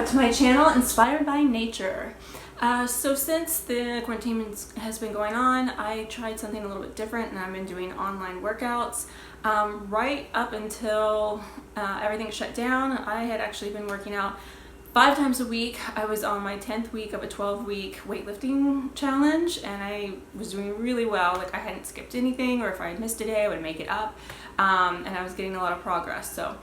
back to my channel, Inspired by Nature. So since the quarantine has been going on, I tried something a little bit different, and I've been doing online workouts. Right up until everything shut down, I had actually been working out 5 times a week. I was on my 10th week of a 12-week weightlifting challenge, and I was doing really well. Like, I hadn't skipped anything, or if I had missed a day, I would make it up. And I was getting a lot of progress. So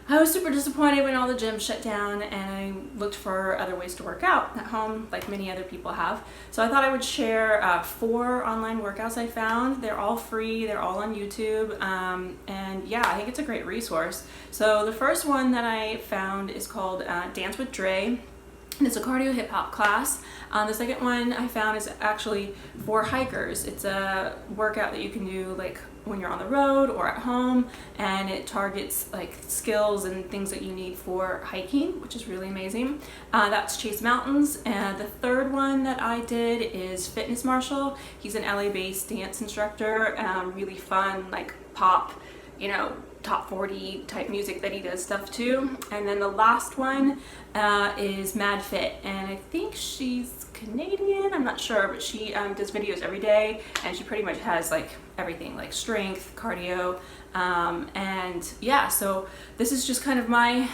I was super disappointed when all the gyms shut down, and I looked for other ways to work out at home like many other people have. So I thought I would share 4 online workouts I found. They're all free, they're all on YouTube, and yeah, I think it's a great resource. So the first one that I found is called Dance with Dre. And it's a cardio hip hop class. The second one I found is actually for hikers. It's a workout that you can do like when you're on the road or at home, and it targets like skills and things that you need for hiking, which is really amazing. That's Chase Mountains. And the third one that I did is Fitness Marshall. He's an LA-based dance instructor. Really fun, like pop, top 40 type music that he does stuff to. And then the last one is MadFit, and I think she's Canadian, I'm not sure, but she does videos every day, and she pretty much has like everything, like strength, cardio, and yeah, so this is just kind of my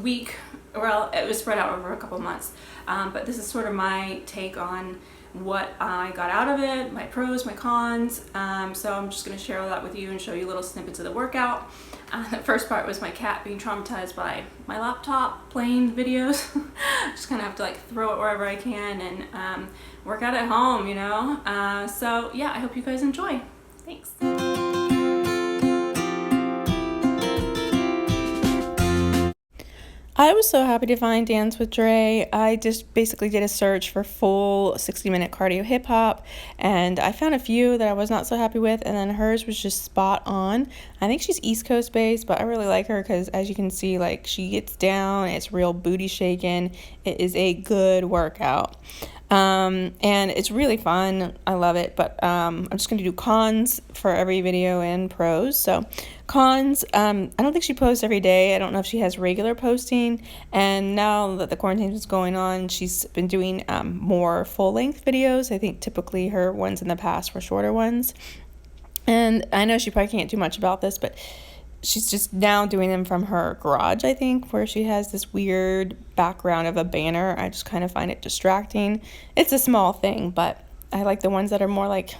week. Well, it was spread out over a couple months, but this is sort of my take on what I got out of it, my pros, my cons. So I'm just going to share all that with you and show you little snippets of the workout. The first part was my cat being traumatized by my laptop playing videos. Just kind of have to like throw it wherever I can and work out at home, so yeah, I hope you guys enjoy. Thanks. I was so happy to find Dance with Dre. I just basically did a search for full 60-minute cardio hip hop, and I found a few that I was not so happy with, and then hers was just spot on. I think she's East Coast based, but I really like her because, as you can see, like, she gets down, it's real booty shaking. It is a good workout. And it's really fun. I love it, but I'm just going to do cons for every video and pros. So cons, I don't think she posts every day. I don't know if she has regular posting, and now that the quarantine is going on, she's been doing more full-length videos. I think typically her ones in the past were shorter ones, and I know she probably can't do much about this, but she's just now doing them from her garage, I think, where she has this weird background of a banner. I just kind of find it distracting. It's a small thing, but I like the ones that are more like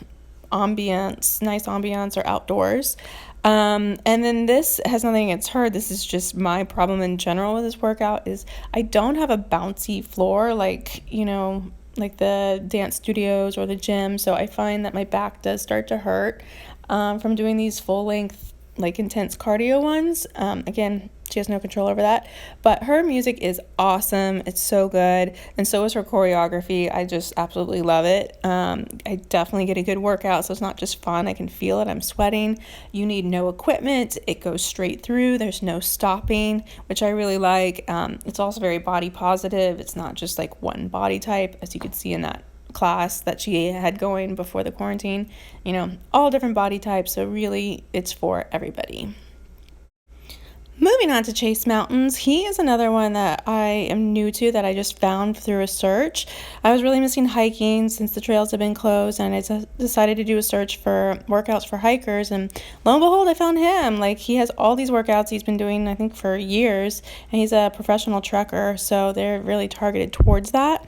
ambience, nice ambiance, or outdoors. And then this has nothing against her. This is just my problem in general with this workout is I don't have a bouncy floor like the dance studios or the gym. So I find that my back does start to hurt from doing these full-length, like, intense cardio ones. Again, she has no control over that, but her music is awesome. It's so good, and so is her choreography. I just absolutely love it. I definitely get a good workout, so it's not just fun. I can feel it. I'm sweating. You need no equipment. It goes straight through. There's no stopping, which I really like. It's also very body positive. It's not just like one body type, as you could see in that class that she had going before the quarantine. All different body types, so really it's for everybody. Moving on to Chase Mountains, he is another one that I am new to, that I just found through a search. I was really missing hiking since the trails have been closed, and I decided to do a search for workouts for hikers, and lo and behold, I found him. Like, he has all these workouts he's been doing, I think, for years, and he's a professional trekker, so they're really targeted towards that.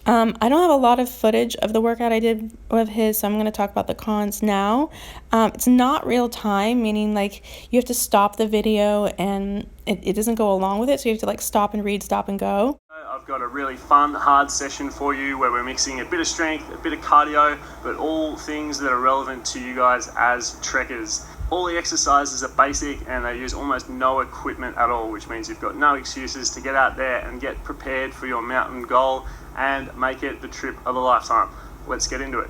I don't have a lot of footage of the workout I did with his, so I'm going to talk about the cons now. It's not real time, meaning like you have to stop the video and it doesn't go along with it, so you have to like stop and read, stop and go. I've got a really fun, hard session for you where we're mixing a bit of strength, a bit of cardio, but all things that are relevant to you guys as trekkers. All the exercises are basic and they use almost no equipment at all, which means you've got no excuses to get out there and get prepared for your mountain goal and make it the trip of a lifetime. Let's get into it.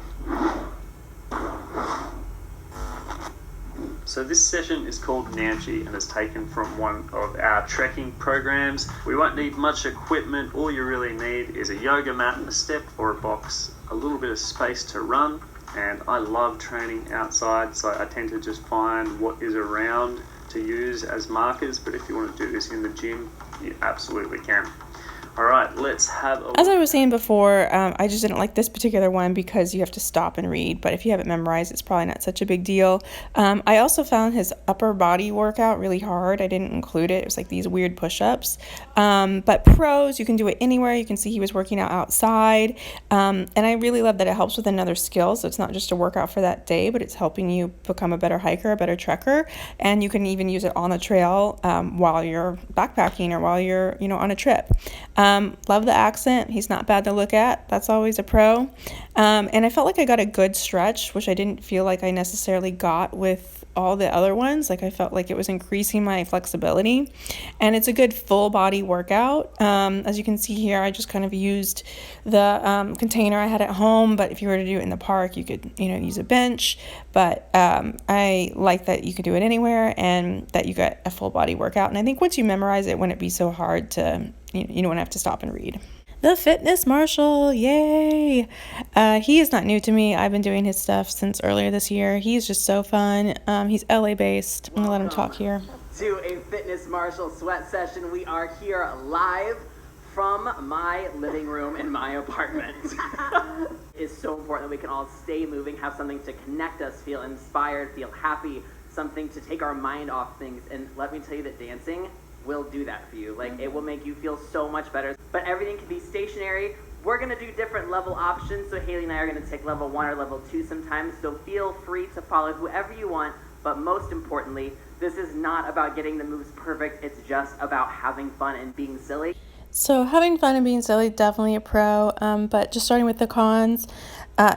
So this session is called Namchi and is taken from one of our trekking programs. We won't need much equipment. All you really need is a yoga mat, a step or a box, a little bit of space to run, and I love training outside, so I tend to just find what is around to use as markers, but if you want to do this in the gym, You absolutely can. All right, let's have a As I was saying before, I just didn't like this particular one because you have to stop and read, but if you have it memorized, it's probably not such a big deal. I also found his upper body workout really hard. I didn't include it. It was like these weird push-ups. But pros, you can do it anywhere. You can see he was working out outside. And I really love that it helps with another skill, so it's not just a workout for that day, but it's helping you become a better hiker, a better trekker, and you can even use it on the trail while you're backpacking or while you're, on a trip. Love the accent. He's not bad to look at. That's always a pro. And I felt like I got a good stretch, which I didn't feel like I necessarily got with all the other ones. Like I felt like it was increasing my flexibility, and it's a good full body workout. As you can see here, I just kind of used the container I had at home, but if you were to do it in the park, you could, use a bench. But I like that you could do it anywhere and that you got a full body workout. And I think once you memorize it, wouldn't it be so hard to, you don't have to stop and read. The Fitness Marshal, yay! He is not new to me. I've been doing his stuff since earlier this year. He's just so fun. He's LA based. I'm gonna let him talk here. To a Fitness Marshal sweat session. We are here live from my living room in my apartment. It's so important that we can all stay moving, have something to connect us, feel inspired, feel happy, something to take our mind off things. And let me tell you that dancing will do that for you. Like, it will make you feel so much better. But everything can be stationary. We're gonna do different level options. So Haley and I are gonna take level 1 or level 2 sometimes. So feel free to follow whoever you want. But most importantly, this is not about getting the moves perfect. It's just about having fun and being silly. So having fun and being silly, definitely a pro. But just starting with the cons,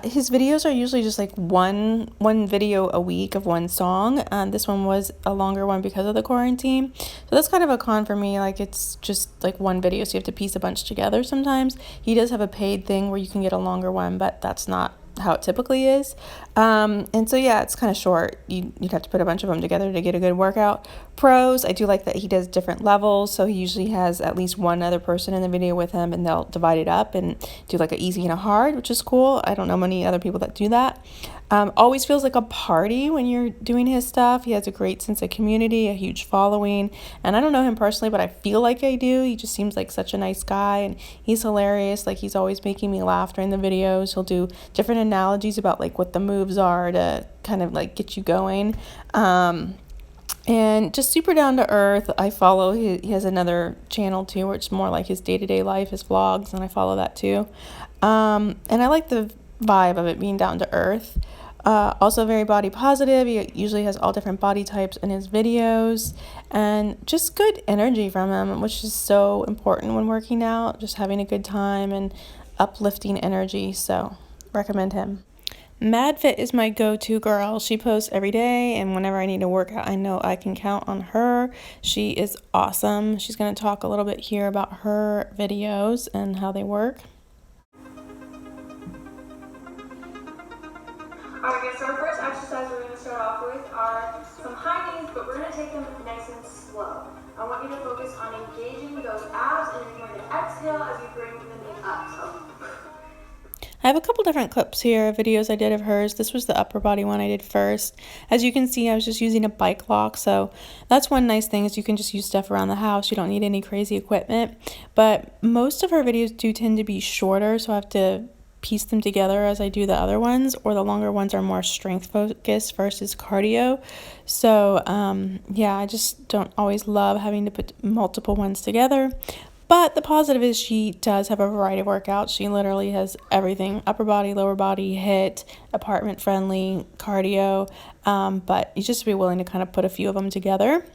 his videos are usually just like one video a week of one song. This one was a longer one because of the quarantine. So that's kind of a con for me. Like, it's just like one video, so you have to piece a bunch together sometimes. He does have a paid thing where you can get a longer one, but that's not how it typically is. And so yeah, it's kind of short. You'd have to put a bunch of them together to get a good workout. Pros, I do like that he does different levels, so he usually has at least one other person in the video with him, and they'll divide it up and do like an easy and a hard, which is cool. I don't know many other people that do that. Always feels like a party when you're doing his stuff. He has a great sense of community, a huge following, and I don't know him personally, but I feel like I do. He just seems like such a nice guy, and he's hilarious. Like, he's always making me laugh during the videos. He'll do different analogies about like what the moves are to kind of like get you going. And just super down to earth. I follow, he has another channel too, where it's more like his day-to-day life, his vlogs, and I follow that too. And I like the vibe of it being down to earth. Also very body positive. He usually has all different body types in his videos, and just good energy from him, which is so important when working out, just having a good time and uplifting energy. So recommend him. MadFit is my go-to girl. She posts every day, and whenever I need to work out, I know I can count on her. She is awesome. She's going to talk a little bit here about her videos and how they work. Alright guys, so our first exercise we're going to start off with are some high knees, but we're going to take them nice and slow. I want you to focus on engaging those abs, and you're going to exhale as you bring the knee up. So I have a couple different clips here, videos I did of hers. This was the upper body one I did first. As you can see, I was just using a bike lock, so that's one nice thing, is you can just use stuff around the house. You don't need any crazy equipment. But most of her videos do tend to be shorter, so I have to piece them together as I do the other ones, or the longer ones are more strength focused versus cardio. So yeah, I just don't always love having to put multiple ones together. But the positive is she does have a variety of workouts. She literally has everything: upper body, lower body, HIIT, apartment friendly, cardio. But you just be willing to kind of put a few of them together.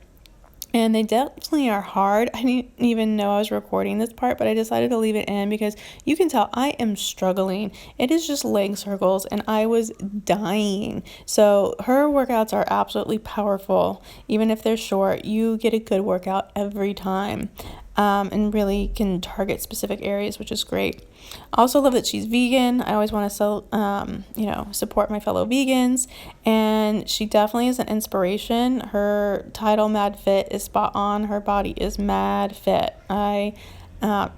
And they definitely are hard. I didn't even know I was recording this part, but I decided to leave it in because you can tell I am struggling. It is just leg circles, and I was dying. So her workouts are absolutely powerful. Even if they're short, you get a good workout every time. And really can target specific areas, which is great. I also love that she's vegan. I always want to support my fellow vegans, and she definitely is an inspiration. Her title, MadFit, is spot on. Her body is MadFit. I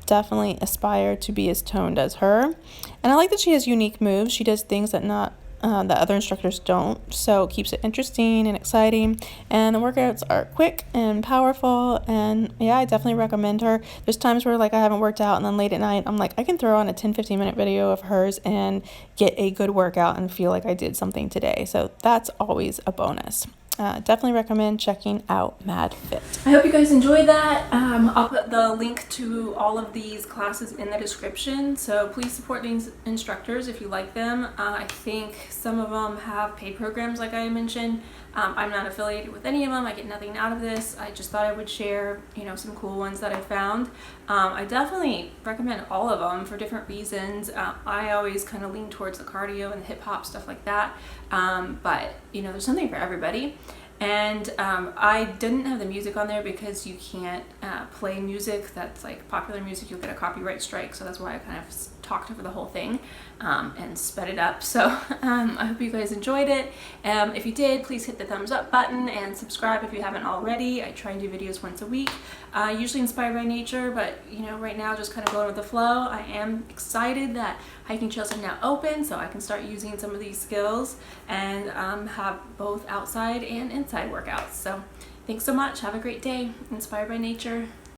definitely aspire to be as toned as her, and I like that she has unique moves. She does things that not that other instructors don't, so it keeps it interesting and exciting. And the workouts are quick and powerful, and yeah, I definitely recommend her. There's times where like I haven't worked out, and then late at night I'm like, I can throw on a 10-15 minute video of hers and get a good workout and feel like I did something today, so that's always a bonus. Definitely recommend checking out MadFit. I hope you guys enjoyed that. I'll put the link to all of these classes in the description, so please support these instructors if you like them. I think some of them have paid programs like I mentioned. I'm not affiliated with any of them. I get nothing out of this. I just thought I would share, you know, some cool ones that I found. I definitely recommend all of them for different reasons. I always kind of lean towards the cardio and the hip hop, stuff like that. But you know, there's something for everybody. And I didn't have the music on there because you can't play music that's like popular music. You'll get a copyright strike, so that's why I kind of talked over the whole thing and sped it up. So I hope you guys enjoyed it. If you did, please hit the thumbs up button and subscribe if you haven't already. I try and do videos once a week, usually inspired by nature, but you know, right now just kind of going with the flow. I am excited that hiking trails are now open, so I can start using some of these skills and have both outside and inside workouts. So thanks so much. Have a great day. Inspired by nature.